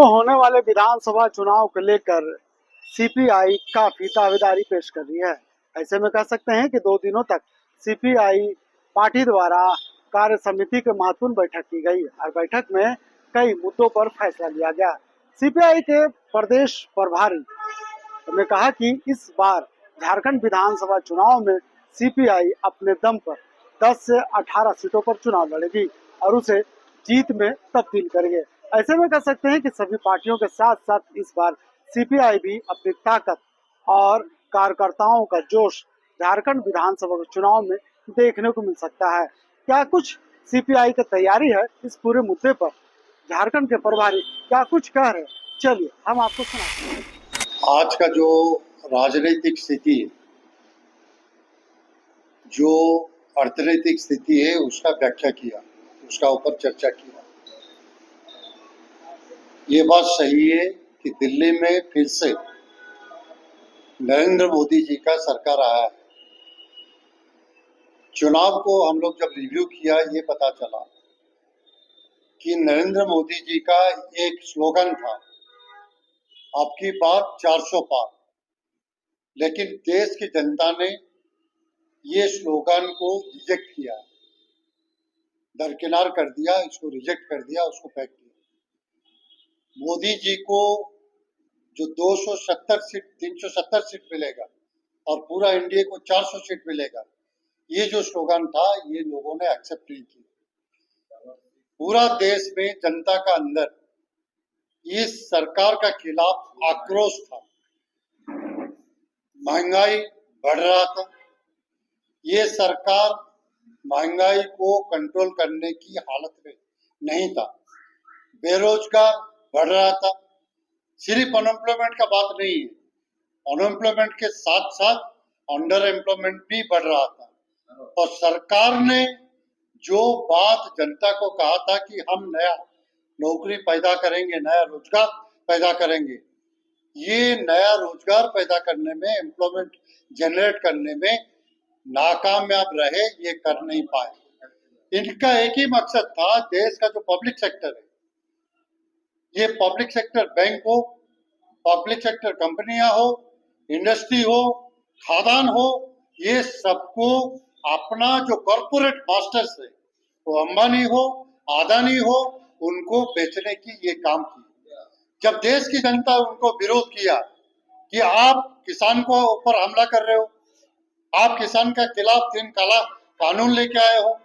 में होने वाले विधानसभा चुनाव को लेकर सीपीआई काफी दावेदारी पेश कर रही है। ऐसे में कह सकते हैं कि 2 दिनों तक सीपीआई पार्टी द्वारा कार्य समिति की महत्वपूर्ण बैठक की गई और बैठक में कई मुद्दों पर फैसला लिया गया। सीपीआई के प्रदेश प्रभारी ने कहा कि इस बार झारखंड विधानसभा चुनाव में सीपीआई अपने दम पर 10 से 18 सीटों पर चुनाव लड़ेगी और उसे जीत में तब्दील करेंगे। ऐसे में कह सकते हैं कि सभी पार्टियों के साथ साथ इस बार सीपीआई भी अपनी ताकत और कार्यकर्ताओं का जोश झारखंड विधानसभा चुनाव में देखने को मिल सकता है। क्या कुछ सीपीआई की तैयारी है, इस पूरे मुद्दे पर झारखंड के प्रभारी क्या कुछ कह रहे हैं, चलिए हम आपको सुनाते हैं। आज का जो राजनीतिक स्थिति है, जो अर्थनैतिक स्थिति है, उसका व्याख्या किया, उसका ऊपर चर्चा किया। ये बात सही है कि दिल्ली में फिर से नरेंद्र मोदी जी का सरकार आया है। चुनाव को हम लोग जब रिव्यू किया, ये पता चला कि नरेंद्र मोदी जी का एक स्लोगन था, आपकी बात 400 पार। लेकिन देश की जनता ने ये स्लोगन को रिजेक्ट किया, दरकिनार कर दिया, इसको रिजेक्ट कर दिया, उसको फेंक दिया। मोदी जी को जो 270 सीट 370 सीट मिलेगा और पूरा इंडिया को 400 सीट मिलेगा, ये जो स्लोगन था, ये लोगों ने एक्सेप्ट नहीं किया। पूरा देश में जनता का अंदर इस सरकार का खिलाफ आक्रोश था। महंगाई बढ़ रहा था, ये सरकार महंगाई को कंट्रोल करने की हालत में नहीं था। बेरोजगार बढ़ रहा था। सिर्फ अनएम्प्लॉयमेंट का बात नहीं है, अनएम्प्लॉयमेंट के साथ साथ अंडर एम्प्लॉयमेंट भी बढ़ रहा था। और सरकार ने जो बात जनता को कहा था कि हम नया नौकरी पैदा करेंगे, नया रोजगार पैदा करेंगे, ये नया रोजगार पैदा करने में, एम्प्लॉयमेंट जनरेट करने में नाकामयाब रहे, ये कर नहीं पाए। इनका एक ही मकसद था, देश का जो पब्लिक सेक्टर है, ये पब्लिक सेक्टर बैंक हो, पब्लिक सेक्टर कंपनियां हो, इंडस्ट्री हो, खादान हो, ये सबको अपना जो कॉर्पोरेट मास्टर्स है, वो अंबानी हो, अदानी हो, उनको बेचने की ये काम की। जब देश की जनता उनको विरोध किया कि आप किसान को ऊपर हमला कर रहे हो, आप किसान के खिलाफ 3 काला कानून लेके आए हो,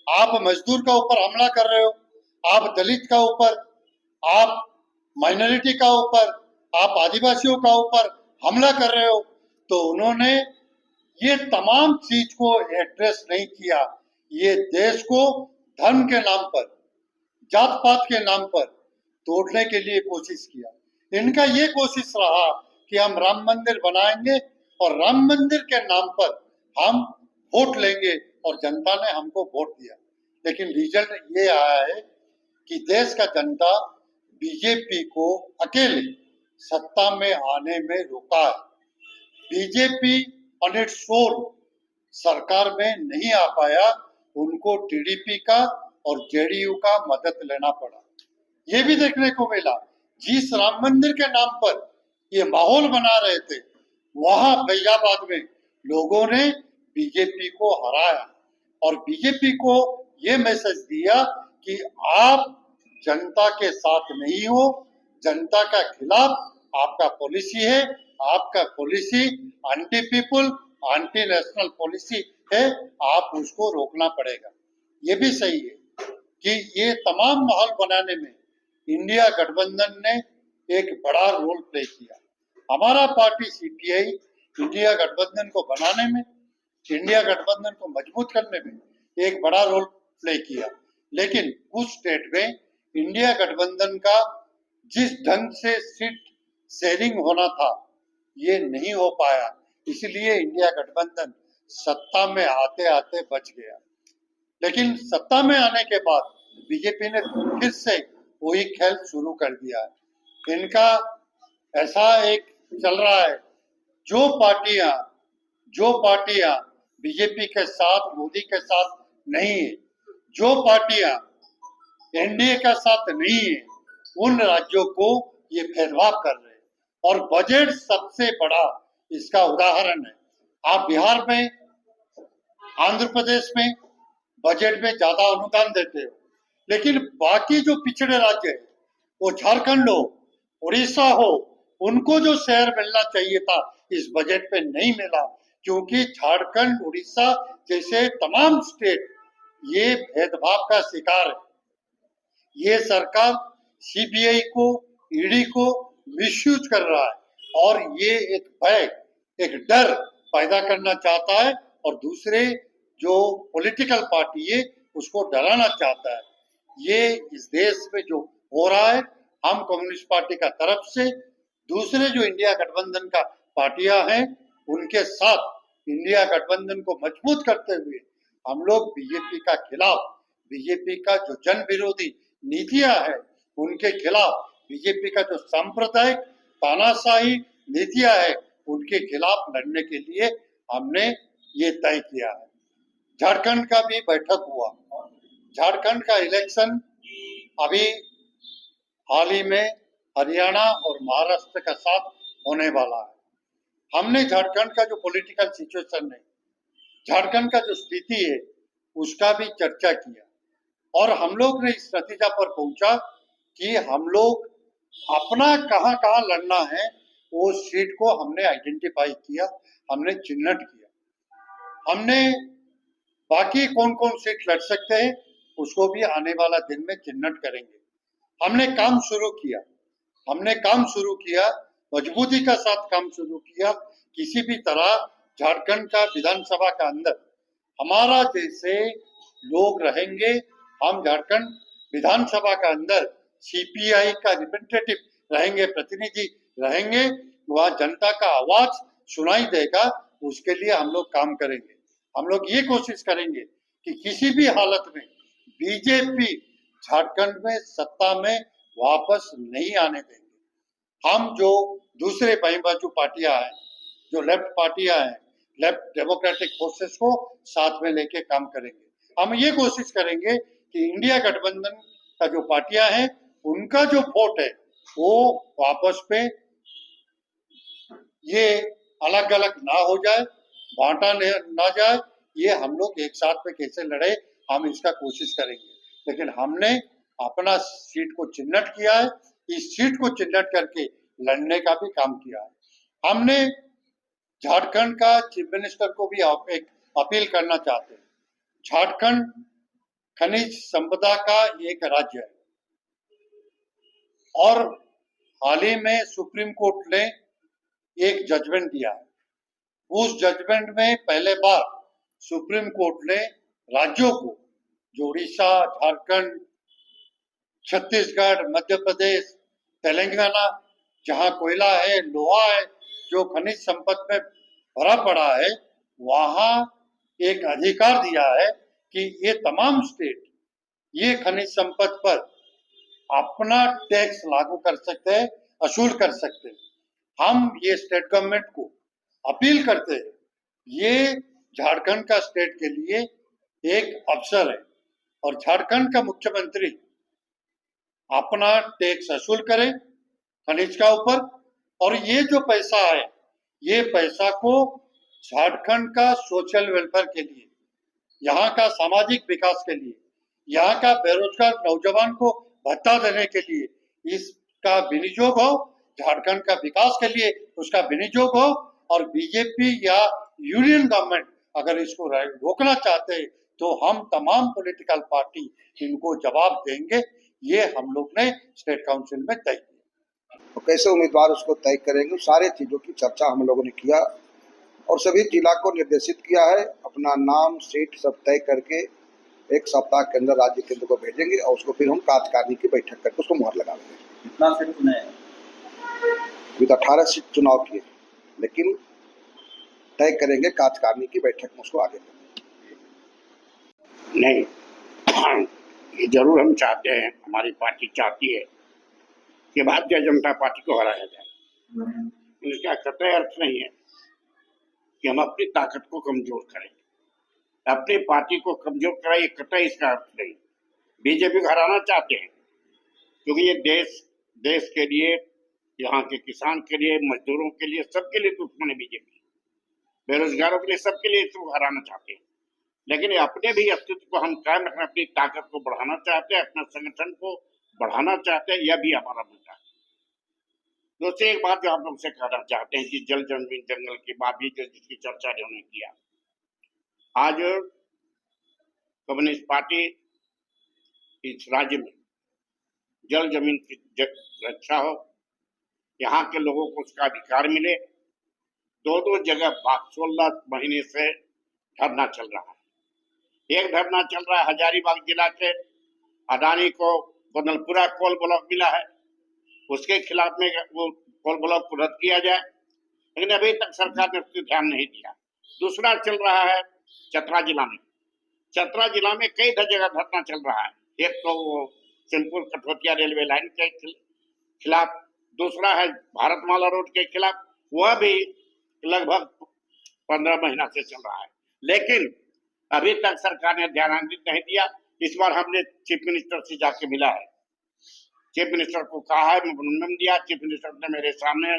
आप मजदूर का ऊपर हमला कर रहे हो, आप दलित का ऊपर, आप माइनॉरिटी का ऊपर, आप आदिवासियों का ऊपर हमला कर रहे हो, तो उन्होंने ये तमाम चीज को एड्रेस नहीं किया। ये देश को धर्म के नाम पर, जात पात के नाम पर तोड़ने के लिए कोशिश किया। इनका ये कोशिश रहा कि हम राम मंदिर बनाएंगे और राम मंदिर के नाम पर हम वोट लेंगे, और जनता ने हमको वोट दिया। लेकिन रिजल्ट ये आया है कि देश का जनता बीजेपी को अकेले सत्ता में आने में रोका है। बीजेपी ऑन इट्स ओन सरकार में नहीं आ पाया, उनको टीडीपी का और जेडीयू का मदद लेना पड़ा। ये भी देखने को मिला, जिस राम मंदिर के नाम पर ये माहौल बना रहे थे, वहां फैजाबाद में लोगों ने बीजेपी को हराया और बीजेपी को ये मैसेज दिया कि आप जनता के साथ नहीं हो, जनता का खिलाफ आपका पॉलिसी है, आपका policy anti people, anti national policy है, आप उसको रोकना पड़ेगा। ये भी सही है कि ये तमाम माहौल बनाने में इंडिया गठबंधन ने एक बड़ा रोल प्ले किया। हमारा पार्टी सीपीआई इंडिया गठबंधन को बनाने में, इंडिया गठबंधन को मजबूत करने में एक बड़ा रोल प्ले किया। लेकिन उस स्टेट में इंडिया गठबंधन का जिस ढंग से सीट शेयरिंग होना था, ये नहीं हो पाया। इसलिए इंडिया गठबंधन सत्ता में आते आते बच गया। लेकिन सत्ता में आने के बाद बीजेपी ने फिर से वही खेल शुरू कर दिया है। इनका ऐसा एक चल रहा है, जो पार्टियां बीजेपी के साथ, मोदी के साथ नहीं है, जो पार्टियां एनडीए का साथ नहीं है, उन राज्यों को ये भेदभाव कर रहे हैं। और बजट सबसे बड़ा इसका उदाहरण है। आप बिहार में, आंध्र प्रदेश में बजट में ज्यादा अनुदान देते हो, लेकिन बाकी जो पिछड़े राज्य है, वो झारखंड हो, उड़ीसा हो, उनको जो शेयर मिलना चाहिए था इस बजट में नहीं मिला, क्योंकि झारखंड, उड़ीसा जैसे तमाम स्टेट ये भेदभाव का शिकार है। ये सरकार सीबीआई को, ईडी को मिसयूज कर रहा है और ये एक भय, एक डर पैदा करना चाहता है और दूसरे जो पॉलिटिकल पार्टी है उसको डराना चाहता है। ये इस देश में जो हो रहा है, हम कम्युनिस्ट पार्टी का तरफ से दूसरे जो इंडिया गठबंधन का पार्टियां हैं उनके साथ इंडिया गठबंधन को मजबूत करते हुए हम लोग बीजेपी का खिलाफ, बीजेपी का जो जन विरोधी नीतियां हैं उनके खिलाफ, बीजेपी का जो सांप्रदायिक तानाशाही नीतियां है उनके खिलाफ लड़ने के लिए हमने ये तय किया है। झारखंड का भी बैठक हुआ। झारखंड का इलेक्शन अभी हाल ही में हरियाणा और महाराष्ट्र का साथ होने वाला है। हमने झारखंड का जो पॉलिटिकल सिचुएशन है, झारखंड का जो स्थिति है, उसका भी चर्चा किया और हम लोग ने इस नतीजा पर पहुंचा कि हम लोग अपना कहां कहां लड़ना है वो सीट को हमने आइडेंटिफाई किया, हमने चिन्हित किया। हमने बाकी कौन कौन सीट लड़ सकते हैं उसको भी आने वाला दिन में चिन्हित करेंगे। हमने काम शुरू किया, मजबूती का साथ काम शुरू किया। किसी भी तरह झारखंड का विधानसभा का अंदर हमारा जैसे लोग रहेंगे, हम झारखंड विधानसभा का अंदर सीपीआई का रिप्रेजेंटेटिव रहेंगे, प्रतिनिधि रहेंगे, वहाँ जनता का आवाज सुनाई देगा, उसके लिए हम लोग काम करेंगे। हम लोग ये कोशिश करेंगे कि किसी भी हालत में बीजेपी झारखंड में सत्ता में वापस नहीं आने देंगे। हम जो दूसरे बाजू पार्टियां हैं, जो लेफ्ट पार्टियां हैं, लेफ्ट डेमोक्रेटिक फोर्सेस को साथ में लेके काम करेंगे। हम ये कोशिश करेंगे कि इंडिया गठबंधन का जो पार्टियां हैं उनका जो वोट है वो वापस पे ये अलग अलग ना हो जाए, बांटा ना जाए। ये हम लोग एक साथ में कैसे लड़े, हम इसका कोशिश करेंगे। लेकिन हमने अपना सीट को चिन्हित किया है, इस सीट को चिन्हित करके लड़ने का भी काम किया है। हमने झारखंड का चीफ मिनिस्टर को भी एक अपील करना चाहते हैं। झारखंड खनिज संपदा का एक राज्य है और हाल ही में सुप्रीम कोर्ट ने एक जजमेंट दिया है। उस जजमेंट में पहले बार सुप्रीम कोर्ट ने राज्यों को, जो उड़ीसा, झारखंड, छत्तीसगढ़, मध्य प्रदेश, तेलंगाना, जहां कोयला है, लोहा है, जो खनिज संपत्ति में भरा पड़ा है, वहां एक अधिकार दिया है कि ये तमाम स्टेट ये खनिज संपत्ति पर अपना टैक्स लागू कर सकते हैं, वसूल कर सकते हैं। हम ये स्टेट गवर्नमेंट को अपील करते हैं, ये झारखंड का स्टेट के लिए एक अवसर है और झारखंड का मुख्यमंत्री अपना टैक्स वसूल करे खनिज का ऊपर, और ये जो पैसा है ये पैसा को झारखंड का सोशल वेलफेयर के लिए, यहाँ का सामाजिक विकास के लिए, यहाँ का बेरोजगार नौजवान को भत्ता देने के लिए इसका विनियोग हो, झारखंड का विकास के लिए उसका विनियोग हो। और बीजेपी या यूनियन गवर्नमेंट अगर इसको रोकना चाहते हैं तो हम तमाम पॉलिटिकल पार्टी इनको जवाब देंगे। ये हम लोग ने स्टेट काउंसिल में तय किया। तो कैसे उम्मीदवार उसको तय करेंगे, सारे चीजों की चर्चा हम लोगों ने किया और सभी जिला को निर्देशित किया है अपना नाम, सीट सब तय करके एक सप्ताह के अंदर राज्य केंद्र को भेजेंगे और उसको फिर हम कार्यकारिणी की बैठक करके उसको मुहर लगा देंगे। कितना सीट चुने? अभी तो 18 सीट चुनाव किए, लेकिन तय करेंगे कार्यकारिणी की बैठक में उसको आगे नहीं। ये जरूर हम चाहते हैं, हमारी पार्टी चाहती है कि भारतीय जनता पार्टी को हराया जाए। इसका कतई अर्थ नहीं है कि हम अपनी ताकत को कमजोर करें, अपनी पार्टी को कमजोर कराए, कतई इसका अर्थ नहीं। बीजेपी को हराना चाहते हैं क्योंकि ये देश के लिए, यहाँ के किसान के लिए, मजदूरों के लिए, सबके लिए दुश्मन है बीजेपी। बेरोजगारों के लिए, सबके लिए इसको हराना चाहते हैं। लेकिन अपने भी अस्तित्व को हम कायम रखना, अपनी ताकत को बढ़ाना चाहते हैं, अपने संगठन को बढ़ाना चाहते हैं, यह भी हमारा मुद्दा है। दूसरी एक बात जो आप लोग से कहना चाहते हैं कि जल जमीन जंगल की बात भी जिसकी चर्चा जो ने किया, आज कम्युनिस्ट पार्टी इस राज्य में जल जमीन की रक्षा हो, यहाँ के लोगों को उसका अधिकार मिले, दो जगह 16 महीने से धरना चल रहा है। एक धरना चल रहा है हजारीबाग जिला के, अडानी को बदलपुरा कोल ब्लॉक मिला है, उसके खिलाफ में वो कोल ब्लॉक को रद्द किया जाए, लेकिन अभी तक सरकार ने उस पर ध्यान नहीं दिया। दूसरा चल रहा है चतरा जिला में, चतरा जिला में कई जगह धरना चल रहा है। एक तो वो सिंहपुर कठोतिया रेलवे लाइन के खिलाफ, दूसरा है भारतमाला रोड के खिलाफ, वह भी लगभग 15 महीना से चल रहा है, लेकिन अभी तक सरकार ने ध्यानान्वित नहीं दिया। इस बार हमने चीफ मिनिस्टर से जाके मिला है, चीफ मिनिस्टर को कहा है, मेमोरेंडम दिया, चीफ मिनिस्टर ने मेरे सामने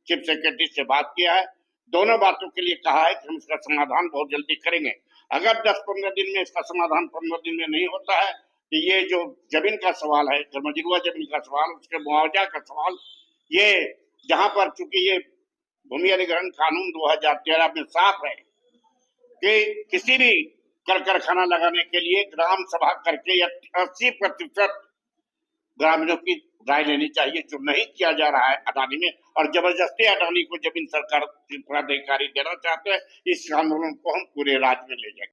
चीफ सेक्रेटरी से बात किया है, दोनों बातों के लिए कहा है कि हम इसका समाधान बहुत जल्दी करेंगे। अगर 10-15 दिन में इसका समाधान 15 दिन में नहीं होता है तो ये जो जमीन का सवाल है, मजरूआ जमीन का सवाल, उसके मुआवजा का सवाल, ये जहां पर चूंकि ये भूमि अधिग्रहण कानून 2013 में साफ है कि किसी भी कल कारखाना लगाने के लिए ग्राम सभा करके 80% ग्रामीणों की राय लेनी चाहिए, जो नहीं किया जा रहा है अडानी में, और जबरदस्ती अडानी को जमीन सरकार उत्तराधिकारी देना चाहते हैं। इस आंदोलन को हम पूरे राज्य में ले जाएंगे।